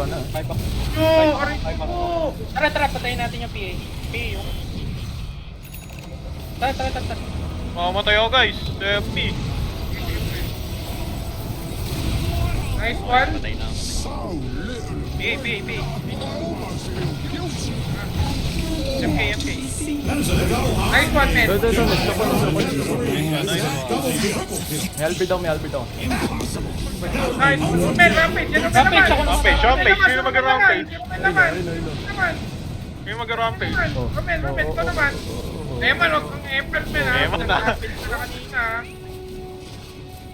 na. Five back. Yo, aray ko! Tara, patayin natin yung PA. PA yung... Tara. Mamamatay ako guys. FP. Nice one! Patay na ako. PA. MK. Nice one, man! Ito. Stop ko. May albit ako. Nice! Rumel, rampage! Yan naman! Rampage ako. Rampage. Sino mag-rampage? Naman! Sino mag-rampage? Rumel, ito naman! Eman, huwag kang April, man, ha? Eman, ha? Rampage ka na kanina, ha?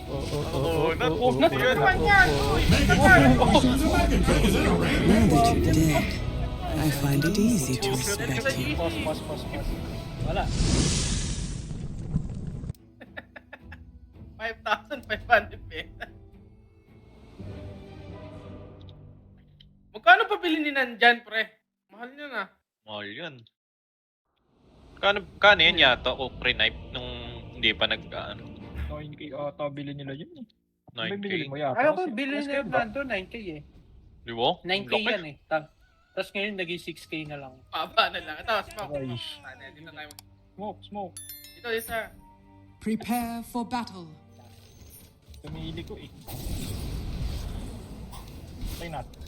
Oo, Ito naman yan! Uy, ito naman! Now that you're dead, I find it easy to respect you. Pause. Wala. 5,500 pesos. Magkano pabili ni nandyan, pre? Mahal yun, ah. Mahal yun. Kano yan yata o pre-knife nung hindi pa nag-ano? 9K ata bilhin nila yun eh. 9K. Bibili mo yata. Ayaw ko, Kasi- bilhin kasi nila ba? nandun, 9K eh. Di ba? 9K Laki. yan eh. Tapos ngayon naging 6K na lang. Baba na lang. Ito, smoke. Ay. Dito tayo. Smoke. Dito. Prepare for battle. Pumili ko eh. Patay natin.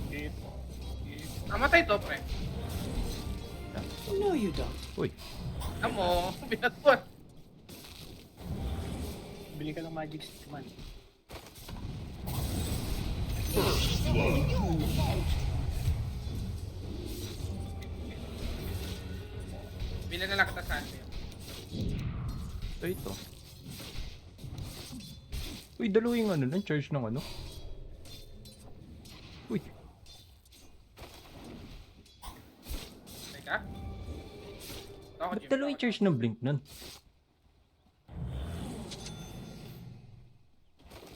Ito. Namatay to, pre. No, you don't. Uy. Alam mo, binatwan. Bili ka ng magic stick man. Bilan na lang kita sa atin. Ito. Uy, dalawa yung ano, charge ng ano. Uy. Teka. Ako, Ba't Jim. dalawa yung charge ng blink nun?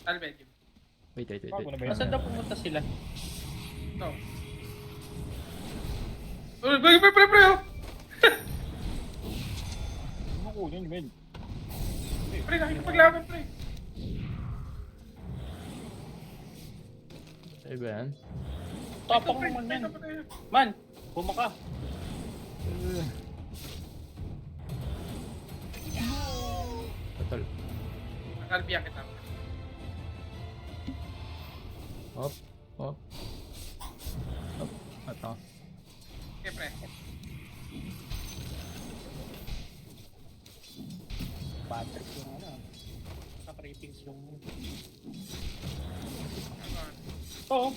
Talbe, Jim. Wait. Bago na ba yun? Nasaan daw pumunta sila? Ito. Uy, pre, oh! Ano ko yun, Mel? Pre, nakikipaglaban, pre. Ay ba yan? Tapang Pre, naman yan. pre. Man, bumaka. Total. Nakalbiyan kita. Hop. Ito. Okay, pre. Patrick yung ano. Naka-ratings yung... Oo.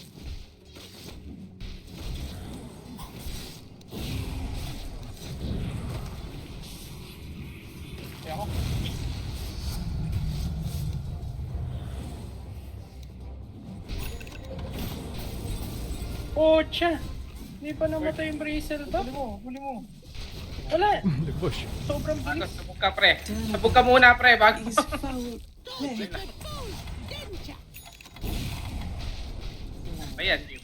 Kaya ako. Pocha! Hindi pa namatay yung bracer ba? Huli mo. Wala! Push. Sobrang Bago, bilis. sabog ka, pre. Sabog ka muna, pre, bago. Is foul play. Ayan, Jim.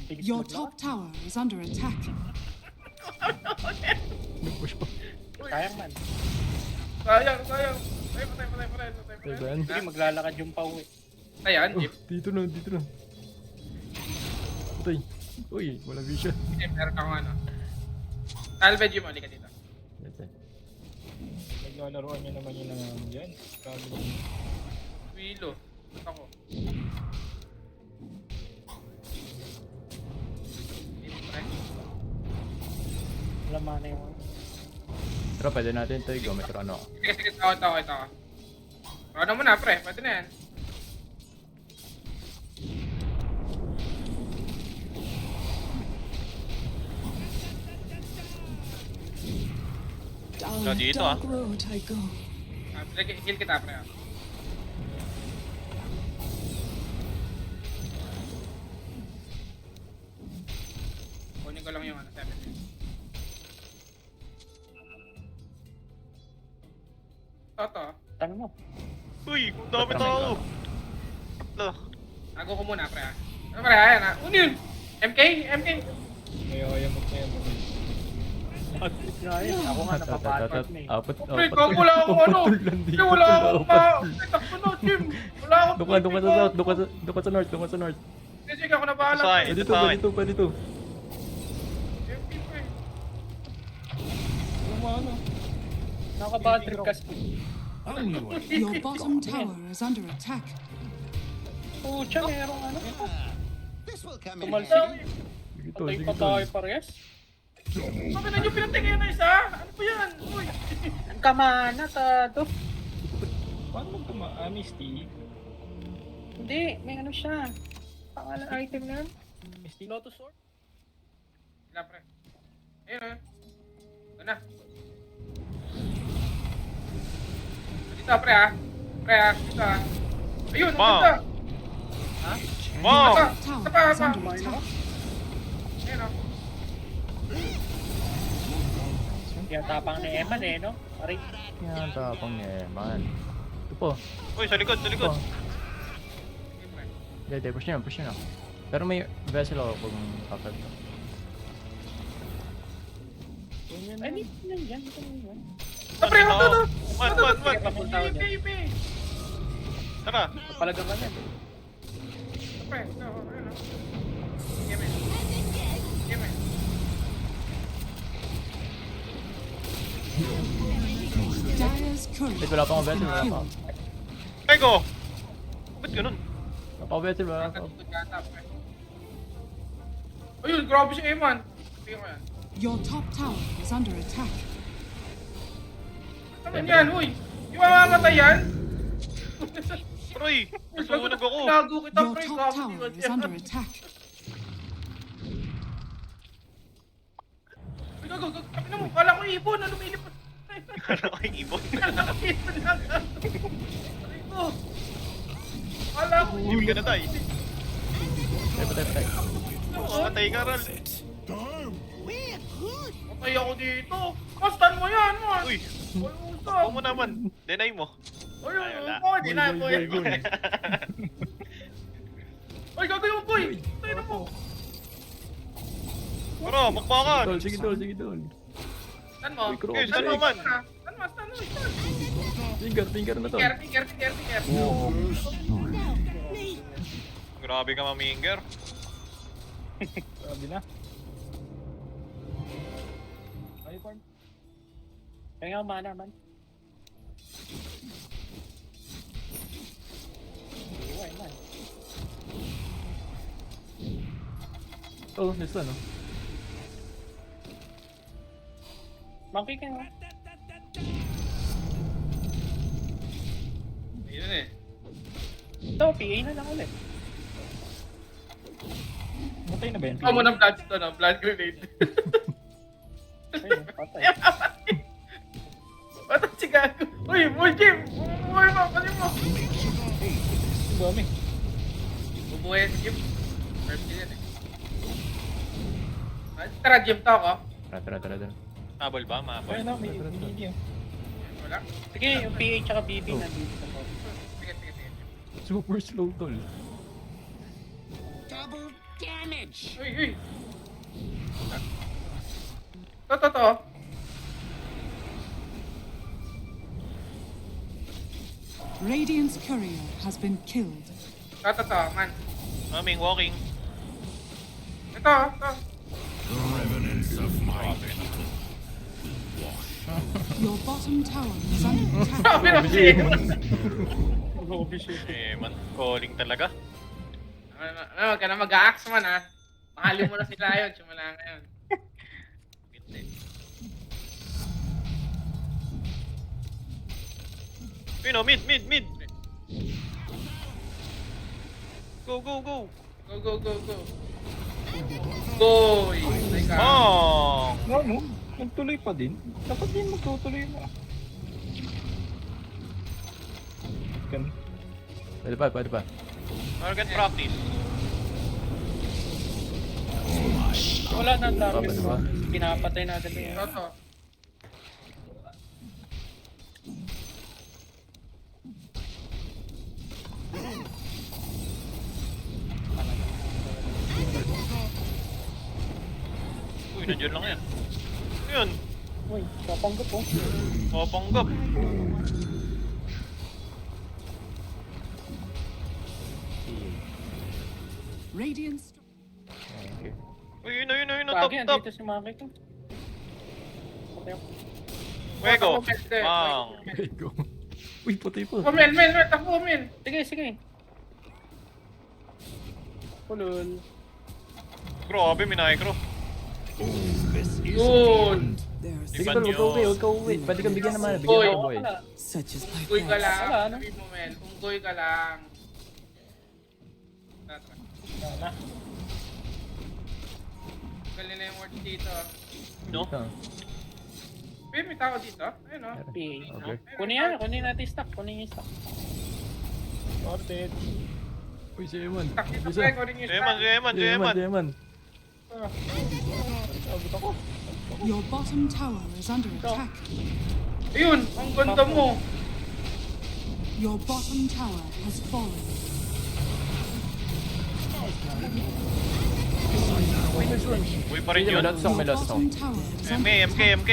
Bilis Your maglakad. top tower is under attack. Push pa. Sayang man. Sayang. Ay, patay. Ay ba yan? Hindi maglalakad yung pauwi. Ayan, Oh, Jim. dito na. Patay. Uy, wala vision. Jim, meron akong ano. Talbe, Jim, halika dito. Naglalaroan niya naman yun ng yan. Wilo. Ako. Jim, pre. Laman na yung... Tara, pwede natin ito. Gamit ano. Sige, ito. Ano mo na, pre. Pwede na yan. Down Ikaw the dito, dark road I go. Heal kita, pre. Kunin ko lang yung ano, 7 minutes. Toto. Tanong mo. Uy, dami tao. Lah. Tago ko muna, pre. Ano, pre? Ayan, ha? Ano yun? MK? Kaya mo na yan. Ako nga napapatot na eh. Apat. Pre, wala akong ano. Apat lang dito. Pre, wala akong Apat. Takbo na, Jim. Wala akong Doon ka sa TP south, ko. doon ka sa north, doon ka sa north. Sige, ako na bahala. Saan? Pwede to, pwede to, pwede to. TP ko eh. Ano? Naka-battery kasi. Your bottom tower is under attack. Pucha, merong ano. This will come in Tumalsik. handy. Sige to, Patay sige pa to. tayo parehas. Sabi na yung pinatingin na isa. Ano ba yan? Uy. Ang kamana, tado. Paano magkama? Misty? Hindi, may ano siya. Pangalan item na yun. Misty? Lotus Sword. Sila, pre. Ayun, ayun. Ito na. Dito, pre, ah. Pre, ah. Dito, ah. Ayun, ang Wow. ganda. Wow! Ito, Tower ito pa, is pa. under attack. Ayun, ah. Kaya tapang ni Eman eh, no? Aray. Yan, tapang niya, man. Ito po. Uy, sa likod, sa likod. Sige, pre. Hindi, push niya, push niya. Pero may vessel ako kung kapag. Ay, hindi ko yan dyan. Ito na yan. Ah, pre, ito, ito. What? Papunta ako dyan. Ipi. Tara. Palagang ka yan. Pre, ito, ayun, ah. Sige, pre. Sige, pre. Dire's courier Wait, wala pa akong has vessel, been wala pa. killed. Ego! Ba't ganun? Wala pa akong vessel, wala pa. Nakatutod yata, pre. Ayun, grabe si Eman. Tingnan ko yan. Your top tower is under attack. Ano yan, uy? Yung mamamatay yan? Roy! Nasunog ako! Tinago kita, Your pre. top Grabe, tower di is ba? under attack. Uy, gago, gago. Sabi na mo, kala ko ibon na lumilipad. Ano kay ibon? Kala ko ibon lang. Aray ko. Kala ko Hindi ka na tayo. Patay, patay, patay. Patay ka, Ral. Patay ako dito. Kastan mo yan, man. Uy! Uy, usap. Huwag mo naman. Deny mo. Uy, Ay, wala. uy, di na, Boy, boy. boy, boy. Uy, gago yung boy. Tayo na mo. Bro, bakbakan! Tol, sige tol, sige tol. Saan mo? Uy, cross. Eh, saan mo man? Saan mo? Saan mo? Finger, finger na tol. Finger. Grabe ka, maminger. Sabi na. Ay, farm. Kaya nga mana man. Iway man. Oh, this one, no? Monkey ka nga. Ayun eh. Ito, PA na lang ulit. Matay na ba yan? Ikaw mo ng bloodstone, no? Blood grenade. Ayun, patay. Ba't si Gago? Uy, Jim! Bumuhay mo, pali mo! Ang dami. Bumuhay si Jim. First kill yan eh. Tara, Jim, to ako. Tara. Habol ba? Mabol. Ayun na, may hindi yun. Wala? Sige, yung PA tsaka BB Oh. nandito sa top. Sige. Super slow tol. Double damage. Uy. To. Radiant's courier has been killed. To, man. Maming, walking. Ito. Your bottom tower is under attack. Sabi na si Eman. Eh, man, calling talaga. Huwag ka na mag-a-axe man, ha? Mahalin mo na sila yun. Simula ngayon. Hindi. Uy, no, mid. Go. Go. Goy! Teka. Bong! No, nagtuloy pa din. Dapat din magtutuloy na. Gan. Pwede pa. Target practice. Wala na ang target Babas mo. ba? Pinapatay natin yun. To. Uy, nandiyan lang yan. Ano yun? Uy, papanggap po. Papanggap. Radiant str- Okay. Uy, yun, top, Bagay, top. andito si Mami ko. Patay ako. Wego. Takbo, Mel, de. Bang. Okay, go. Uy, patay po. Takbo, Mel, takbo, Mel. Sige. Pulol. Grabe, minay, bro. Good. There are Sige, Iban tol, yun. huwag ka uwi. Pwede kang bigyan naman. Oy. Bigyan ako, boy. Wala. such as my Unggoy ka past. lang. Wala, ano? Sabi mo, Mel. Unggoy ka lang. Tara. Wala. Galing na yung word dito. No? Dito. May tao dito. Ayun, oh. PA. Okay. Kunin natin stock. Kunin yung stock. Sorted. Uy, si Eman. Tak dito, Bisa. pre. Kunin yung stock. Si Eman. Your bottom tower is under attack. Ayun, ang ganda mo. Your bottom tower has fallen. Uy pa rin Sige, yun. may lots ako, may Your lots ako. bottom tower is under MK.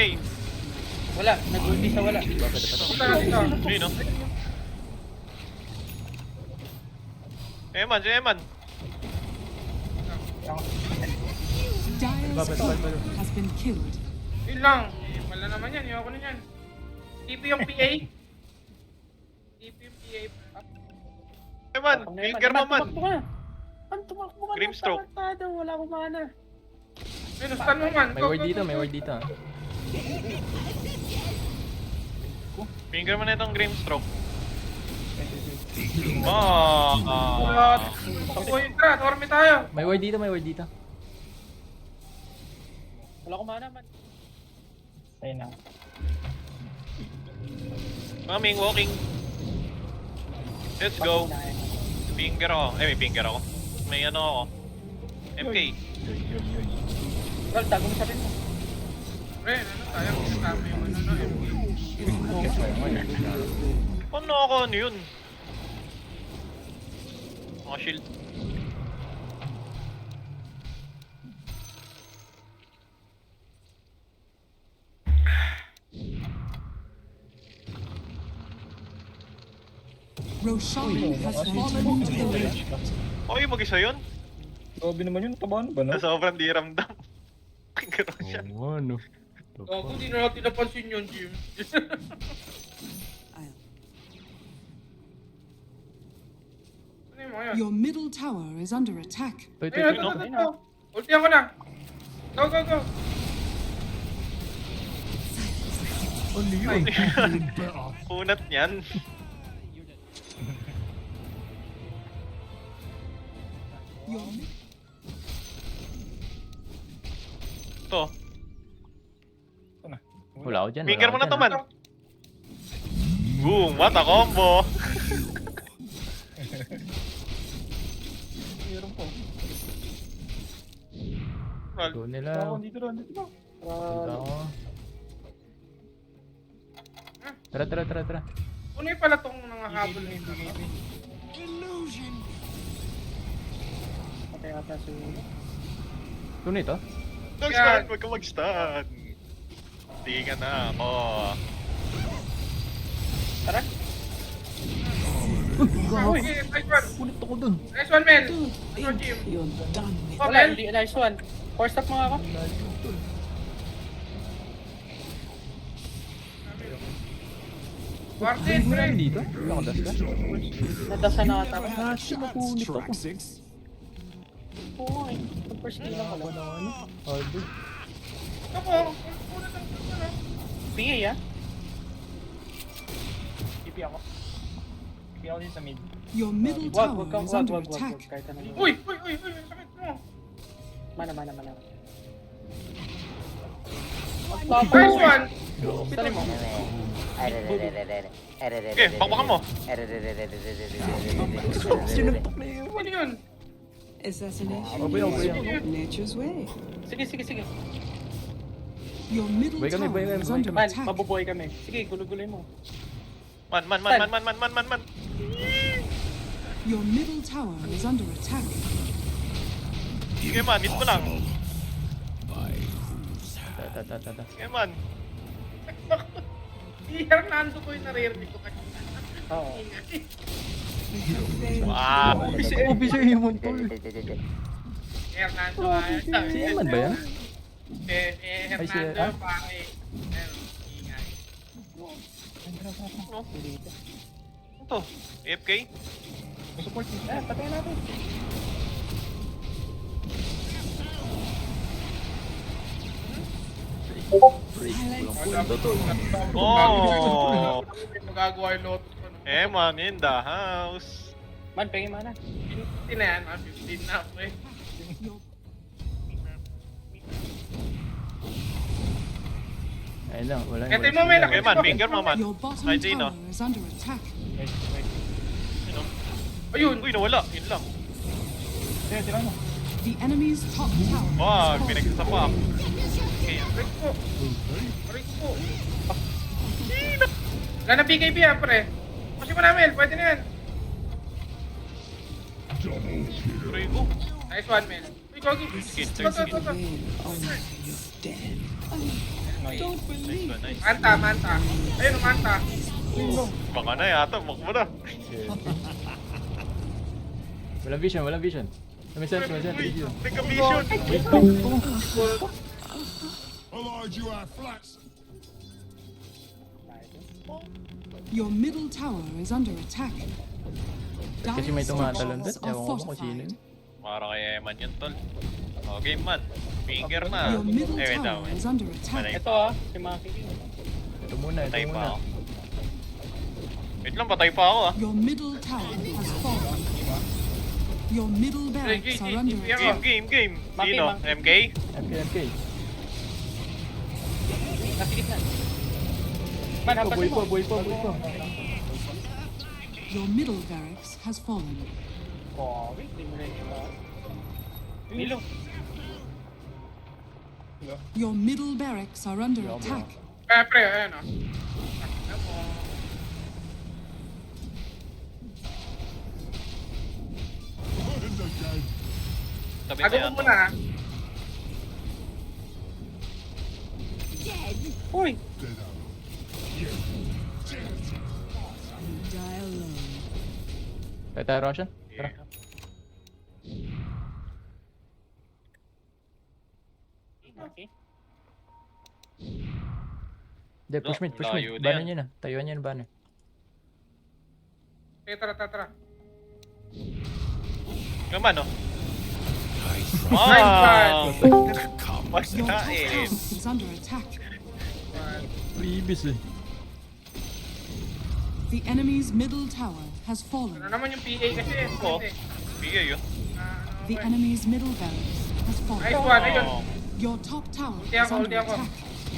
Wala. Nag-ulti sa wala. Punta na dito. Ayun, no? Si Eman. Dire's top has been killed. Yun lang. Wala naman yan. Iwan ko na yan. TP yung PA. TP yung PA. Eman, finger mo man. Tumakbo ka. Tumakbo ka. Grimstroke. Tarantado. Wala akong mana. Ayun, stun mo man. May word dito, may word dito. ah. Finger mo na itong Grimstroke. Ah. Takbo yung tra. Dorme tayo. May word dito, may word dito. Wala akong mana man. Ayun na. Coming, walking. Let's go. Finger ako. May finger ako. May ano ako. MK. Well, tago mo sa rin mo. Pre, ano tayo? Kasama yung Ano ako, ano yun? Mga shield. Roshan has fallen to the village. Okay, mag-isa yun? Grabe naman yun. Tabahan ba na? Na sobrang di ramdam. Gano'n siya. Oo, ano. Gago, di na natin napansin yun, Jim. I'll Ano yung mga yun? Your middle tower is under attack. Ito. Ayun, ito. Ultihan ko na. Go. Ano yun? Kunat niyan. Your mi- Ito. Wala ako dyan. Finger mo wala na ako to dyan, man. Boom, what a combo. Meron po. ah. Go nila. Dito na. Punta ako. Tara. Ano yung pala tong mga habol nito? Patay ata si... Tuno ito? Mag-start, wag ka mag-start. Tingan na ako. Tara. Uy, nice one. Kulit ako dun. Nice one, Mel. Nice one, Jim. You're done with. Oh, Wala, Mel. hindi. Nice one. Force up mga ako. Quartet, Bring mo pre. namin dito. Nakadas ka. Nadasa na ata. Ah, shit, nakulit ako. Oo, eh. Mag-first kill lang ako. Hard. Ako, una ng ano. PA ah. TP ako. TP ako din sa mid. Your middle tower is under attack. Kahit ano. Uy, sakit mo. Mana. Nice one. Salim mo. Okay, pakpakan mo. Sinuntok na yun. Ano yun? Assassination Opo yan. is nature's way. Sige. Your middle Buhay kami, tower buhay kami, is buhay under Man, attack. mabubuhay kami. Sige, gulo-guloy mo. Man. Your middle tower is under attack. Sige man, hit mo lang. Ta. Sige man. Si Hernando ko yung naririnig ko kanina. Oo. Wow. OB sa Hemon tol. Hernando Si Eman ba yan? Hernando, si- ah? pare. Ingay. Ano to? AFK? Support mo. Patayin natin. Oh! Magagawa yung lotus ko. Eman in the house. Man, pengin mana. 15 na yan, 15 na ako eh. Ayun lang, wala. Ito mo, may laki. Eman, finger mo man. Your bottom Kahit sino. tower is under attack. Sino? Ayun. Uy, nawala. Yun lang. Sige, sila mo. The enemy's top tower Wag, has fallen. pinagsasapak. Okay. Aray ko. Aray ko. Wala na BKB ah, pre. Kasi mo namin, pwede na yan. Tuloy ko. Nice one, Mel. Uy, Gogi. Sige, Ito, ito, ito. Then, oh my, you're dead. Nice one, nice. Manta, manta. Ayun, manta. Baka na yata, makbo na. Walang vision, walang vision. May sense, may sense. Uy, Video. nagka-vision. Your middle tower is under attack. Kasi may Dire's tumatalon doon. structures are Ewan ko kung sino fortified. yun. Para kay Eman yun, tol. O, game man. Finger na. Your middle Eh, wait lang. tower is under attack. Malay. Ito ah, si Maki. Ito muna, ito Patay pa muna. ako. Wait lang, patay pa ako ah. Your middle tower has fallen. Your middle barracks are under GG. attack. Game. Maki, Sino? Maki. MK? MK. Nasa gitna. Man, Oh, hampasin mo. buhay pa. Your middle barracks has fallen. Oh, wait, di mo na yung Milo. Your middle barracks are under attack. Pre, ayun ah. Ano mo? Tabi Bago na mo yan. muna ah. Uy! Die alone. Kaya tayo Roshan? Tara. Maki. Hindi, push mid. layo na Banner yan. nyo na. Tayuan nyo na banner. Okay, tara. Naman oh. Nice Wow! Your top Pagkain. tower is under attack. Ibis eh. The enemy's middle tower has Ano fallen. naman yung PA kasi? Oh. Kasi, Bigay yun. The enemy's middle barracks has Nice fallen. one, ayun. Oh. Your top tower Ulti is ako, ulti under ako. attack.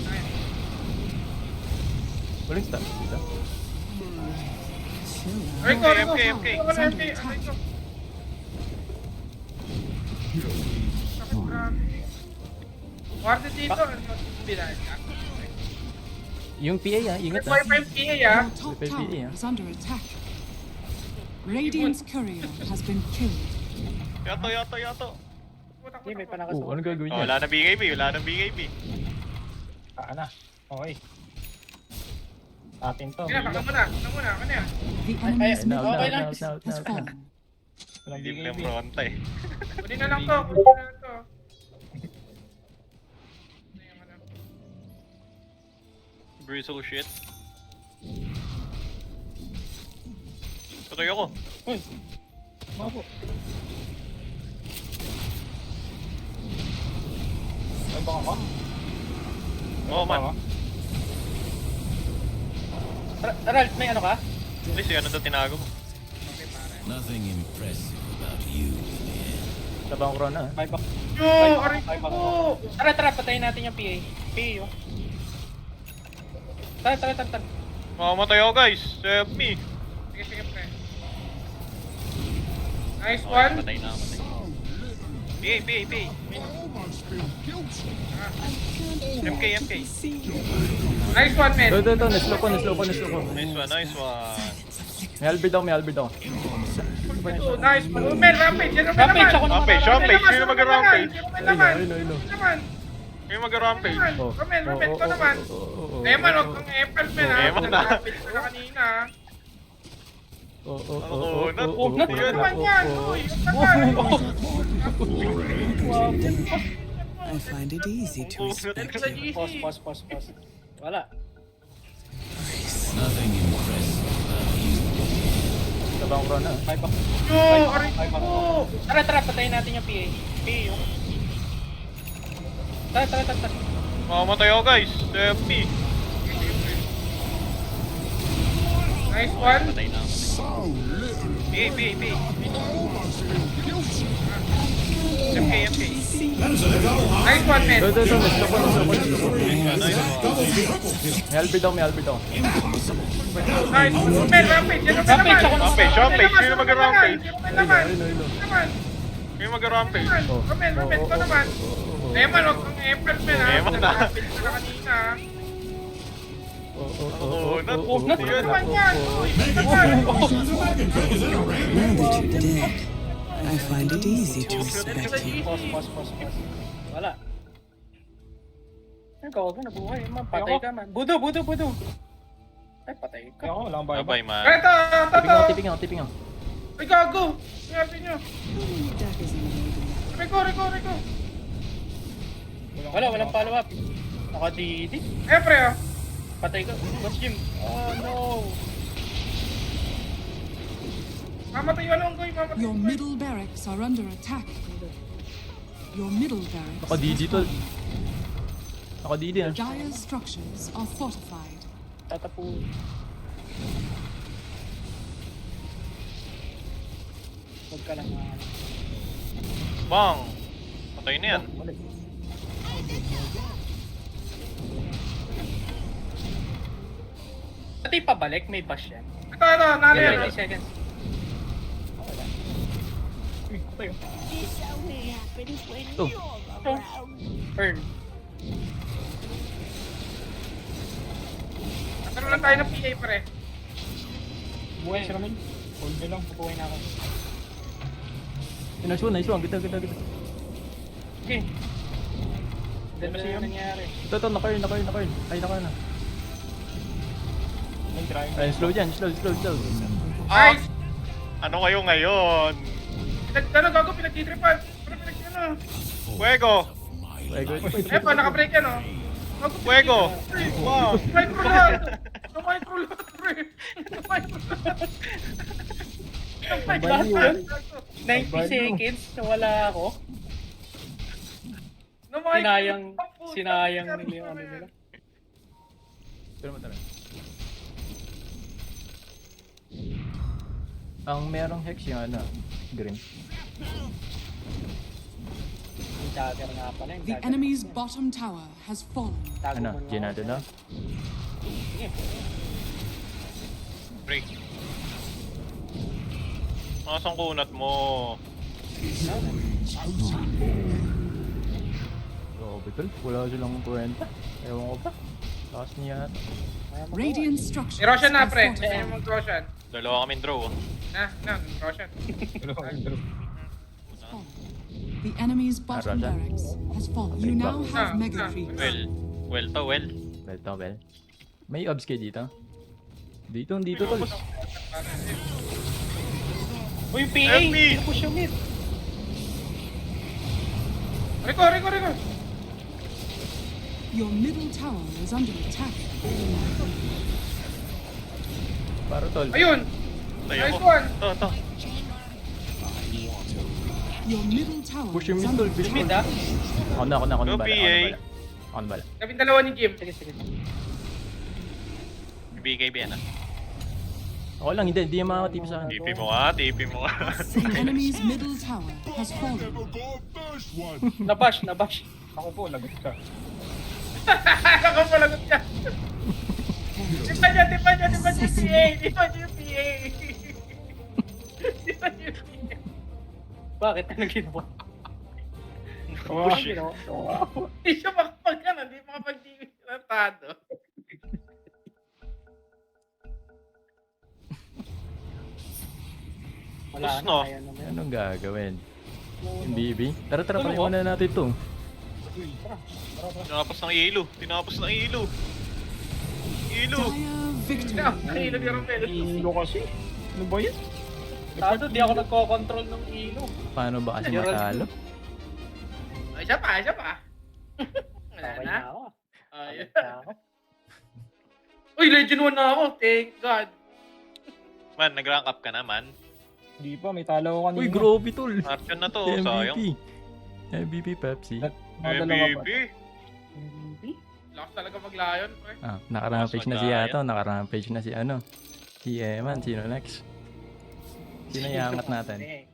Ayun. Walang stop. Stop. Aray ko, aray ko. Okay. Aray ko, aray ko. Sakit, grabe. Warte dito. Bilal ka. Yung PA ah, ingat ah. May pa yung PA ah. Your top May tower PvE, ah. is under attack. Radiant's courier has been killed. Yato. Hindi, may panakas Oh, anong gagawin Oh, niya? wala na BKB, wala na BKB. na. Okay. Atin to. Sige na, baka muna. Ano yan? The enemy's ay, middle okay lang. barracks has fallen. Walang Hindi lang BKB. fronta eh. Kunin na lang to. Kunin na lang to. Bristle shit. Patay ako. Uy! Mabo. Ay, baka ka? Oo man. Aral, may ano ka? Please, ano daw tinago mo? Nothing impressive about you. Tabang corona ah. May baka. Yo, aray ko. Tara, patayin natin yung PA. PA yun. Tara. Mamamatay ako guys. Save me. Sige, pre. Nice Okay, one. patay na. PA. MK. Nice one, man. Ito. Naslow ko. Nice one. May albid ako. Ito, nice one. Oh, man, rampage. Yan naman Rampage naman. ako naman. Rampage. Sino mag-rampage? Ayun. May mag-rampage. Oh. Romel, ito naman. Eman, huwag kang Apple, man, ha? Eman na. Nag-rampage ka na kanina, ha? Nakunat. Ano naman yan? Uy, ang I find it easy to respect sa you. GC. Pause. Wala. Nothing impressive about you. Tabang ko na. Yo, aray ko. Tara, patayin natin yung PA. PA yung... Tara. Mamamatay ako guys. FP. Nice one. Patay na ako. B. MK. Nice one, man. Ito. Stop ko. Nice. May Albert ako. Nice. Man, rampage. Yan naman. Rampage ako. Rampage. Sino mag-rampage? Naman. Sino mag-rampage? Rampage, ito naman. Eman, huwag kang effort, man, ha? Eman na. Rampage ka na kanina, ha? Nakunat. Ano naman yan? Uy, ito naman. Now that you're dead, I find it easy to respect you. Pause. Wala. Ikaw, nabuhay. Patay ka man. Budo. Ay, patay ka. Ako, wala akong bayad. Abay man. Ito. Tipping ako. Ay, gago. Sinabi nyo. Death is invading. Rico. Walang follow up. Naka-DD. Pre, oh. Patay ka. Boss Jim. Oh no. Mamatay yung along ko, mamatay. Your middle barracks are under attack. Your middle barracks. Naka-DD tol. Naka-DD ah. Dire's structures are fortified. Tatapu. Huwag ka lang. Bang. Patay na yan. Pati pabalik, may bash yan. Ito, nalo yan. 30 seconds. Wala. Ito. Burn. Nagkaroon lang tayo ng PA, pre. Buhay siya naman. Hold nyo lang, pupuhay na ako. Nice one. Kita. Okay. Ganda na yung nangyari. Ito, naka-earn. Ay, naka-earn na. May try. Ay, slow dyan. Slow. Ay! Ano kayo ngayon? Gago, pinagtitripan. Ano? Fuego. Naka-break yan, oh. Gago, Fuego. Wow. Micro lang, pre. Last 90 seconds, nawala ako. Sinayang nila yung ano nila. Pero matara. Ang merong hex yung ano, green. Yung dagger nga pala. Yung The dagger. enemy's bottom tower has fallen. Tago Ano, mo na Ginado ako. na? Sige. Break. Nasaan kunat mo? Grabe tol, wala silang 40. Ewan ko pa. Takas niya yata. Radiant structures I-Roshan na, are pre. Kaya fortified. yung mag-Roshan. Dalawa kaming draw. Roshan. The enemy's bottom Roshan. barracks has fallen. You now have mega creeps. Well. Well. May obs kayo dito? Dito tol. Uy, yung PA! FP! Pinupush yung mid. Rico. Your middle tower is under attack. Para tol. Ayun. Tayo Nice ko. one. Ito. Your middle tower Push yung is mid under tol. Push Mid ah. Ako na Go bala. PA. Ako na bala. Labing dalawa ni Jim. Sige. BKB yan ah. Ako lang, hindi yung mga tip sa akin. TP mo nga. The enemy's middle tower has fallen. Nabash. Ako po, lagot ka. Nakapalagot niya. Tipa niya yung PA. Tipa niya yung PA. Bakit? Anong ginawa? Wow. Anong ginawa? Hindi siya makapag-ano. Hindi makapag-tratado. Wala Tapos na. no. Kaya naman. Anong gagawin? Yung BB? Tara, pareho muna natin ito. Tinapos ng ilo. Dire victory. Nakilog yung Romel. Hilo kasi. Ano ba yan? Tado, di ako nagko-control ng ilo. Paano ba kasi Meron. matalo? Ay, isa pa, isa pa. Wala Okay na. na ako. Ay. Okay na ako. Uy, Legend 1 na ako. Thank God. Man, nag-rank up ka naman. Hindi pa, may talo ko kanina. Uy, grabe tol. Champion na to, sayang. MVP. MVP Pepsi. Mga dalawa pa. MVP. Lakas talaga mag-lion, pre. Ah, nakarampage na si Ato, nakarampage na si ano. Si Eman, sino next? Sino iangat natin? Eh,